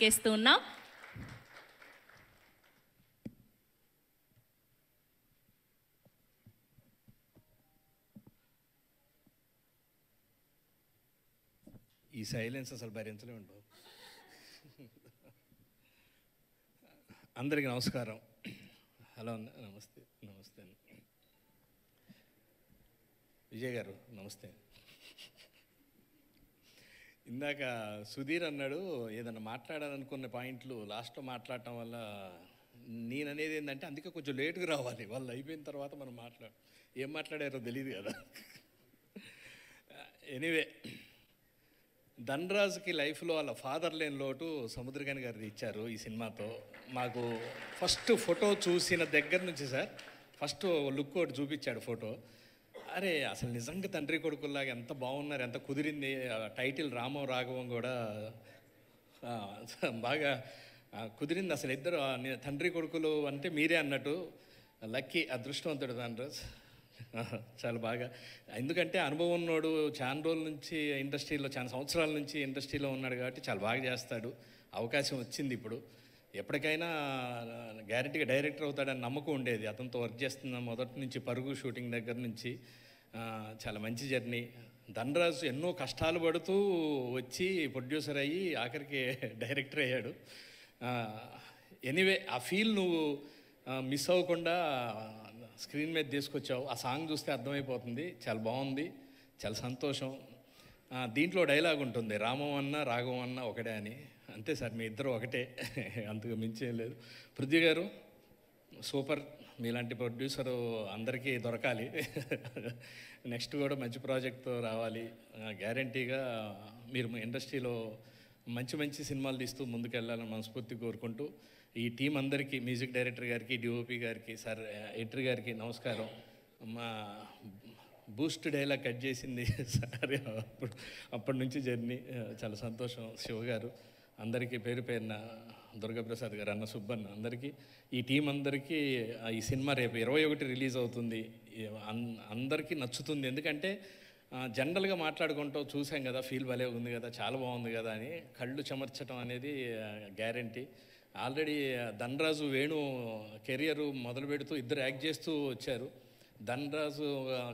కేస్తున్నాం. ఈ సైలెన్స్ అసలు భరించలే ఉండవు. అందరికీ నమస్కారం. హలో అన్న, నమస్తే. నమస్తే అన్న. విజయ్ గారు నమస్తే. ఇందాక సుధీర్ అన్నాడు ఏదన్నా మాట్లాడాలనుకున్న పాయింట్లు లాస్ట్లో మాట్లాడటం వల్ల నేననేది ఏంటంటే అందుకే కొంచెం లేటుగా రావాలి, వాళ్ళు అయిపోయిన తర్వాత మనం ఏం మాట్లాడారో తెలియదు కదా. ఎనీవే, ధనరాజుకి లైఫ్లో వాళ్ళ ఫాదర్ లేని లోటు సముద్రకాని గారు ఇచ్చారు ఈ సినిమాతో. మాకు ఫస్ట్ ఫోటో చూసిన దగ్గర నుంచి సార్ ఫస్ట్ లుక్ ఒకటి చూపించాడు ఫోటో. అరే అసలు నిజంగా తండ్రి కొడుకుల్లాగా ఎంత బాగున్నారు, ఎంత కుదిరింది. టైటిల్ రామం రాఘవం కూడా బాగా కుదిరింది. అసలు ఇద్దరు తండ్రి కొడుకులు అంటే మీరే అన్నట్టు లక్కీ, అదృష్టవంతుడు ధనరాజ్. చాలా బాగా, ఎందుకంటే అనుభవం ఉన్నోడు, చాలా రోజుల నుంచి ఇండస్ట్రీలో, చాలా సంవత్సరాల నుంచి ఇండస్ట్రీలో ఉన్నాడు కాబట్టి చాలా బాగా చేస్తాడు. అవకాశం వచ్చింది ఇప్పుడు. ఎప్పటికైనా గ్యారెంటీగా డైరెక్టర్ అవుతాడని నమ్మకం ఉండేది. అతనితో వర్క్ చేస్తున్న మొదటి నుంచి, పరుగు షూటింగ్ దగ్గర నుంచి చాలా మంచి జర్నీ. ధనరాజు ఎన్నో కష్టాలు పడుతూ వచ్చి ప్రొడ్యూసర్ అయ్యి ఆఖరికి డైరెక్టర్ అయ్యాడు. ఎనీవే, ఆ ఫీల్ నువ్వు మిస్ అవ్వకుండా స్క్రీన్ మీద తీసుకొచ్చావు. ఆ సాంగ్ చూస్తే అర్థమైపోతుంది. చాలా బాగుంది, చాలా సంతోషం. దీంట్లో డైలాగ్ ఉంటుంది, రామం అన్న రాఘవం అన్న ఒకటే అని. అంతే సార్, మీ ఇద్దరు ఒకటే, అంతకు మించేం లేదు. పృథ్వీ గారు సూపర్, మీలాంటి ప్రొడ్యూసరు అందరికీ దొరకాలి. నెక్స్ట్ కూడా మంచి ప్రాజెక్ట్తో రావాలి. గ్యారంటీగా మీరు ఇండస్ట్రీలో మంచి మంచి సినిమాలు తీస్తూ ముందుకెళ్ళాలని మనస్ఫూర్తి కోరుకుంటూ, ఈ టీం అందరికీ, మ్యూజిక్ డైరెక్టర్ గారికి, డిఓపి గారికి, సార్ ఎడిటర్ గారికి నమస్కారం. మా బూస్ట్ డైలాగ్ కట్ చేసింది సార్, అప్పటి నుంచి జర్నీ చాలా సంతోషం. శివ గారు అందరికీ పేరు పేరున, దుర్గాప్రసాద్ గారు, అన్న సుబ్బన్న, అందరికీ, ఈ టీం అందరికీ. ఈ సినిమా రేపు 21 రిలీజ్ అవుతుంది. అందరికీ నచ్చుతుంది. ఎందుకంటే జనరల్గా మాట్లాడుకుంటూ చూసాం కదా, ఫీల్ భలే ఉంది కదా, చాలా బాగుంది కదా అని కళ్ళు చెమర్చడం అనేది guarantee. Already Dhanraj Venu career మొదలు పెడుతూ ఇద్దరు యాక్ట్ చేస్తూ వచ్చారు. ధనరాజు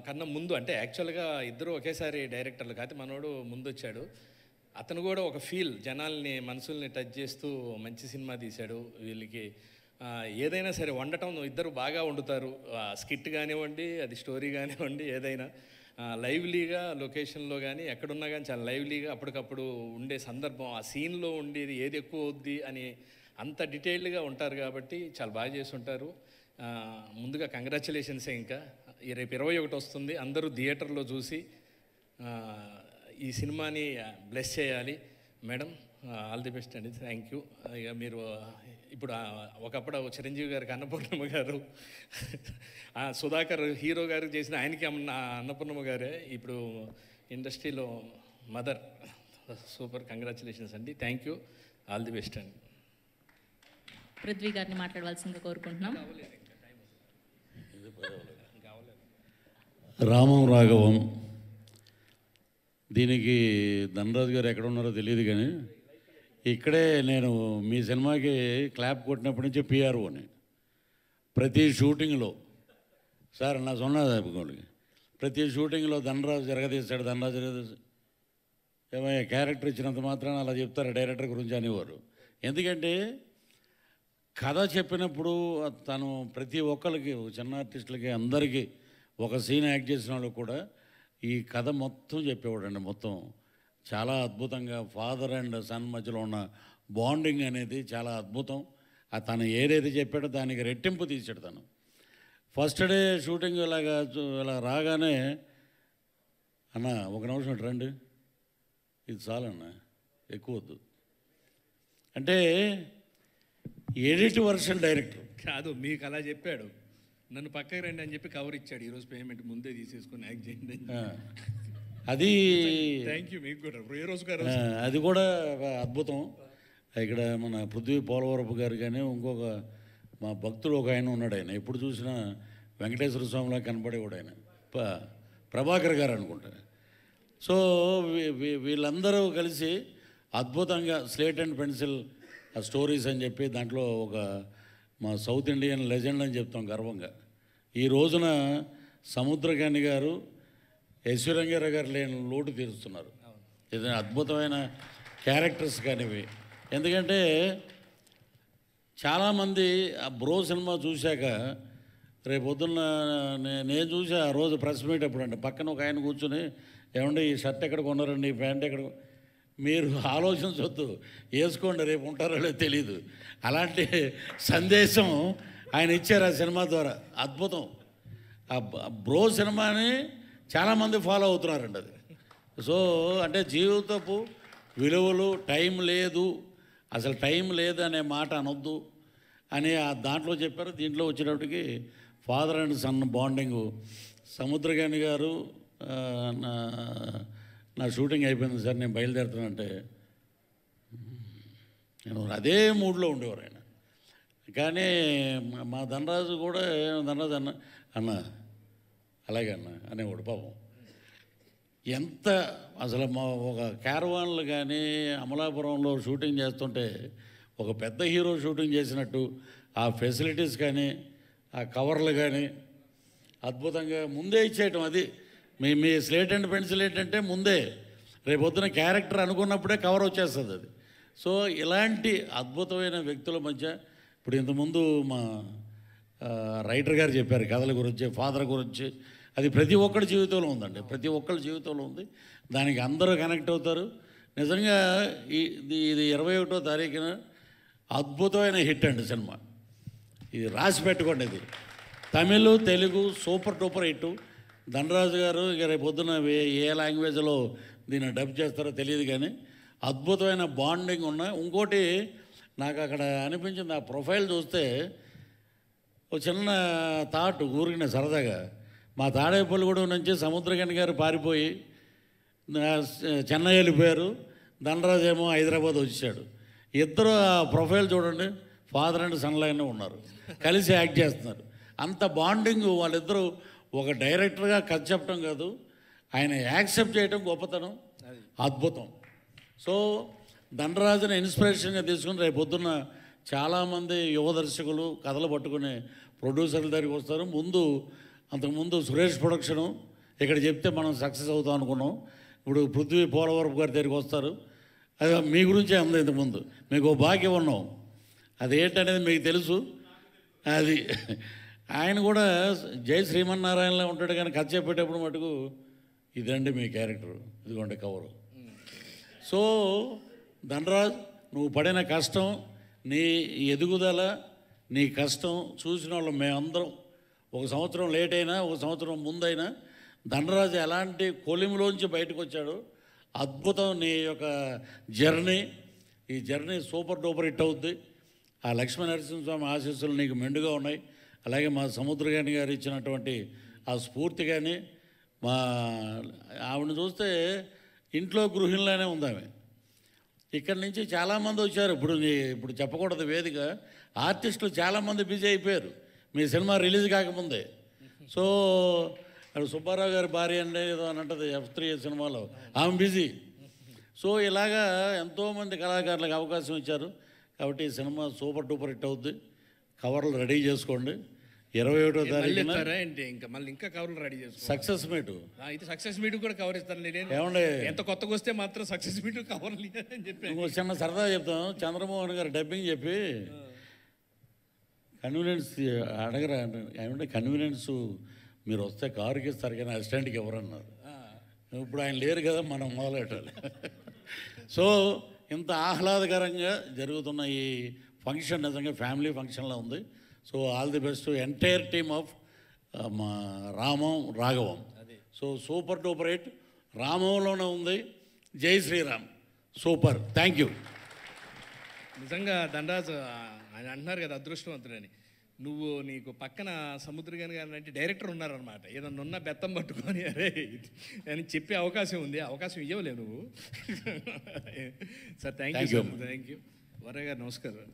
కన్నా ముందు, అంటే యాక్చువల్గా ఇద్దరు ఒకేసారి డైరెక్టర్లు కాదు, మనోడు ముందు వచ్చాడు. అతను కూడా ఒక ఫీల్, జనాల్ని మనసుల్ని టచ్ చేస్తూ మంచి సినిమా తీశాడు. వీళ్ళకి ఏదైనా సరే వండటం ఇద్దరు బాగా వండుతారు. స్కిట్ కానివ్వండి, అది స్టోరీ కానివ్వండి, ఏదైనా లైవ్లీగా లొకేషన్లో కానీ ఎక్కడున్నా కానీ చాలా లైవ్లీగా అప్పటికప్పుడు ఉండే సందర్భం, ఆ సీన్లో ఉండేది ఏది ఎక్కువ అవుద్ది అని అంత డీటెయిల్డ్గా ఉంటారు కాబట్టి చాలా బాగా చేసి ఉంటారు. ముందుగా కంగ్రాచులేషన్సే. ఇంకా రేపు 21 వస్తుంది. అందరూ థియేటర్లో చూసి ఈ సినిమాని బ్లెస్ చేయాలి. మేడం ఆల్ ది బెస్ట్ అండి. Thank you. ఇక మీరు ఇప్పుడు ఒకప్పుడు చిరంజీవి గారికి అన్నపూర్ణమ్మ గారు, సుధాకర్ హీరో గారికి చేసిన ఆయనకి అన్నపూర్ణమ్మ గారే ఇప్పుడు ఇండస్ట్రీలో మదర్. సూపర్, కంగ్రాచులేషన్స్ అండి. Thank you, all the best అండి. పృథ్వీ గారిని మాట్లాడవలసిందిగా కోరుకుంటున్నాం. రామం రాఘవం, దీనికి ధనరాజు గారు ఎక్కడ ఉన్నారో తెలియదు కానీ ఇక్కడే నేను మీ సినిమాకి క్లాప్ కొట్టినప్పటి నుంచి పిఆర్ఓని. ప్రతి షూటింగ్లో సార్ నా సొన్నది, ప్రతి షూటింగ్లో ధనరాజు జరగదీశాడు, ధనరాజు జరగదీశాడు. ఏమయ్యా క్యారెక్టర్ ఇచ్చినంత మాత్రాన అలా చెప్తారు డైరెక్టర్ గురించి అనేవారు. ఎందుకంటే కథ చెప్పినప్పుడు తను ప్రతి ఒక్కరికి, చిన్న ఆర్టిస్టులకి, అందరికీ, ఒక సీన్ యాక్ట్ చేసిన వాళ్ళకి కూడా ఈ కథ మొత్తం చెప్పేవాడండి. మొత్తం చాలా అద్భుతంగా ఫాదర్ అండ్ సన్ మధ్యలో ఉన్న బాండింగ్ అనేది చాలా అద్భుతం. తను ఏదైతే చెప్పాడో దానికి రెట్టింపు తీసాడు తను. ఫస్ట్ డే షూటింగ్ ఇలా రాగానే, అన్న ఒక నిమిషం రండి, ఇది చాలన్న, ఎక్కువ వద్దు అంటే ఎడిట్ వర్షన్ డైరెక్టర్ కాదు, మీకు అలా చెప్పాడు, నన్ను పక్కకి రండి అని చెప్పి కవర్ ఇచ్చాడు. ఈరోజు పేమెంట్ ముందే తీసేసుకొని యాక్ట్ చేయండి. అది థ్యాంక్ యూ మీకు కూడా. ఏ రోజు గారు అది కూడా అద్భుతం. ఇక్కడ మన పృథ్వీ పోలవరపు గారు కానీ ఇంకొక మా భక్తుడు ఒక ఆయన ఉన్నాడు. ఆయన ఎప్పుడు చూసినా వెంకటేశ్వర స్వామిలా కనపడేవాడు. ఆయన ప్రభాకర్ గారు అనుకుంటా. సో వీళ్ళందరూ కలిసి అద్భుతంగా స్లేట్ అండ్ పెన్సిల్ ఆ స్టోరీస్ అని చెప్పి దాంట్లో ఒక మా సౌత్ ఇండియన్ లెజెండ్ అని చెప్తాం గర్వంగా. ఈ రోజున సముద్రకాని గారు ఐశ్వర్యంగారావు గారు లేని లోటు తీరుస్తున్నారు. ఏదైనా అద్భుతమైన క్యారెక్టర్స్ కానివి. ఎందుకంటే చాలామంది ఆ బ్రో సినిమా చూశాక రేపు పొద్దున్న నేను చూసా ఆ రోజు ప్రెస్ మీట్ అప్పుడు అంటే పక్కన ఒక ఆయన కూర్చొని ఏమంటే ఈ షర్ట్ ఎక్కడ కొన్నారండి, ఈ ప్యాంట్ ఎక్కడ, మీరు ఆలోచించవద్దు, వేసుకోండి రేపు ఉంటారో లేదో తెలీదు. అలాంటి సందేశం ఆయన ఇచ్చారు ఆ సినిమా ద్వారా. అద్భుతం. ఆ బ్రో సినిమాని చాలామంది ఫాలో అవుతున్నారండి అది. సో అంటే జీవితపు విలువలు, టైం లేదు, అసలు టైం లేదు అనే మాట అనొద్దు అని ఆ దాంట్లో చెప్పారు. దీంట్లో వచ్చేటప్పటికి father and son bonding. Samuthirakani గారు నా షూటింగ్ అయిపోయింది సార్, నేను బయలుదేరుతానంటే నేను అదే మూడ్లో ఉండేవారు ఆయన. కానీ మా ధనరాజు కూడా ధనరాజు అన్న అలాగే అన్న అనేవాడు పాపం. ఎంత అసలు మా ఒక క్యారవాన్లు కానీ అమలాపురంలో షూటింగ్ చేస్తుంటే ఒక పెద్ద హీరో షూటింగ్ చేసినట్టు ఆ ఫెసిలిటీస్ కానీ ఆ కవర్లు కానీ అద్భుతంగా ముందే ఇచ్చేయటం. అది మీ స్లేట్ అండ్ పెన్సిల్ ఏంటంటే ముందే రేపొద్దున క్యారెక్టర్ అనుకున్నప్పుడే కవర్ వచ్చేస్తుంది అది. సో ఇలాంటి అద్భుతమైన వ్యక్తుల మధ్య ఇప్పుడు ఇంతకుముందు మా రైటర్ గారు చెప్పారు కథల గురించి, ఫాదర్ గురించి. అది ప్రతి ఒక్కరి జీవితంలో ఉందండి, ప్రతి ఒక్కరి జీవితంలో ఉంది. దానికి అందరూ కనెక్ట్ అవుతారు. నిజంగా ఇది 21వ తారీఖున అద్భుతమైన హిట్ అండి సినిమా. ఇది రాసి పెట్టుకోండి. ఇది Tamil, Telugu super duper hit. Dhanraj గారు ఇక రేపు పొద్దున ఏ లాంగ్వేజ్లో దీన్ని డబ్ చేస్తారో తెలియదు, కానీ అద్భుతమైన బాండింగ్ ఉన్న. ఇంకోటి నాకు అక్కడ అనిపించింది, ఆ ప్రొఫైల్ చూస్తే ఒక చిన్న థాట్ ఊరికిన సరదాగా. మా తాడేపల్లిగూడెం నుంచి సముద్రకాని గారు పారిపోయి చెన్నై వెళ్ళిపోయారు, ధనరాజు ఏమో హైదరాబాద్ వచ్చాడు. ఇద్దరు ఆ ప్రొఫైల్ చూడండి, ఫాదర్ అండ్ సన్ లాగానే ఉన్నారు, కలిసి యాక్ట్ చేస్తున్నారు. అంత బాండింగ్ వాళ్ళిద్దరూ. ఒక డైరెక్టర్గా కథ చెప్పడం కాదు, ఆయన యాక్సెప్ట్ చేయడం గొప్పతనం, అద్భుతం. సో ధనరాజుని ఇన్స్పిరేషన్గా తీసుకుని రేపు పొద్దున్న చాలామంది యువ దర్శకులు కథలు పట్టుకునే ప్రొడ్యూసర్ల దగ్గరికి వస్తారు. అంతకుముందు సురేష్ ప్రొడక్షను ఇక్కడ చెప్తే మనం సక్సెస్ అవుతాం అనుకున్నాం. ఇప్పుడు పృథ్వీ పోలవరపు గారి దగ్గరికి వస్తారు. అది మీ గురించే ఉంది. ఇంతకుముందు మీకు ఓ భాగ్యం ఉన్నాం, అదేంటనేది మీకు తెలుసు. అది ఆయన కూడా జై శ్రీమన్నారాయణలో ఉంటాడు, కానీ కథ చెప్పేటప్పుడు మటుకు ఇదండి మీ క్యారెక్టర్, ఇదిగోండి కవరు. సో ధనరాజ్, నువ్వు పడిన కష్టం, నీ ఎదుగుదల, నీ కష్టం చూసిన వాళ్ళు మేమందరం. ఒక సంవత్సరం లేట్ అయినా, ఒక సంవత్సరం ముందైనా ధనరాజు ఎలాంటి కొలిమిలోంచి బయటకు వచ్చాడు. అద్భుతం నీ యొక్క జర్నీ. ఈ జర్నీ సూపర్ డూపర్ హిట్ అవుద్ది. ఆ లక్ష్మీ నరసింహస్వామి ఆశీస్సులు నీకు మెండుగా ఉన్నాయి. అలాగే మా సముద్రకాని గారు ఇచ్చినటువంటి ఆ స్ఫూర్తి కానీ, మా ఆవిడని చూస్తే ఇంట్లో గృహిణిలానే ఉంది ఆమె. ఇక్కడి నుంచి చాలామంది వచ్చారు. ఇప్పుడు చెప్పకూడదు వేదిక, ఆర్టిస్టులు చాలామంది బిజీ అయిపోయారు మీ సినిమా రిలీజ్ కాకముందే. సో సుబ్బారావు గారి భార్య అంటే ఏదో అని అంటది F3 సినిమాలో, ఆమె బిజీ. సో ఇలాగా ఎంతోమంది కళాకారులకు అవకాశం ఇచ్చారు. కాబట్టి ఈ సినిమా సూపర్ డూపర్ హిట్ అవుద్ది. కవర్లు రెడీ చేసుకోండి. 21వ తారీఖున ఇంకా కవర్లు రెడీ చేసుకోండి. సక్సెస్ మీటు అయితే సక్సెస్ మీట్ కూడా కవర్ ఇస్తాను. ఏమండి, ఎంత కొత్తగా వస్తే మాత్రం సక్సెస్ మీట్ కవర్లు అని చెప్పి చిన్న సరదా చెప్తాం. చంద్రమోహన్ గారు డబ్బింగ్ చెప్పి కన్వీనియన్స్ అడగరా ఏమంటే, కన్వీనియన్స్ మీరు వస్తే కారుకి ఇస్తారు కానీ అసిస్టెంట్కి ఎవరన్నారు. ఇప్పుడు ఆయన లేరు కదా, మనం మొదలెట్టాలి. సో ఇంత ఆహ్లాదకరంగా జరుగుతున్న ఈ ఫంక్షన్ నిజంగా ఫ్యామిలీ ఫంక్షన్లా ఉంది. So all the best entire team of మా Ramam Raghavam. So super duper hit. రామంలోనే ఉంది, Jai Sriram. Super, thank you. నిజంగా ధనరాజు ఆయన అంటున్నారు కదా అదృష్టవంతుడని. నీకు పక్కన సముద్రకాని గారు అంటే డైరెక్టర్ ఉన్నారనమాట. ఏదన్నా ఉన్న బెత్తం పట్టుకొని అరే అని చెప్పే అవకాశం ఉంది. అవకాశం ఇవ్వలేవు నువ్వు. Sir thank you. వరయ్య గారు నమస్కారం.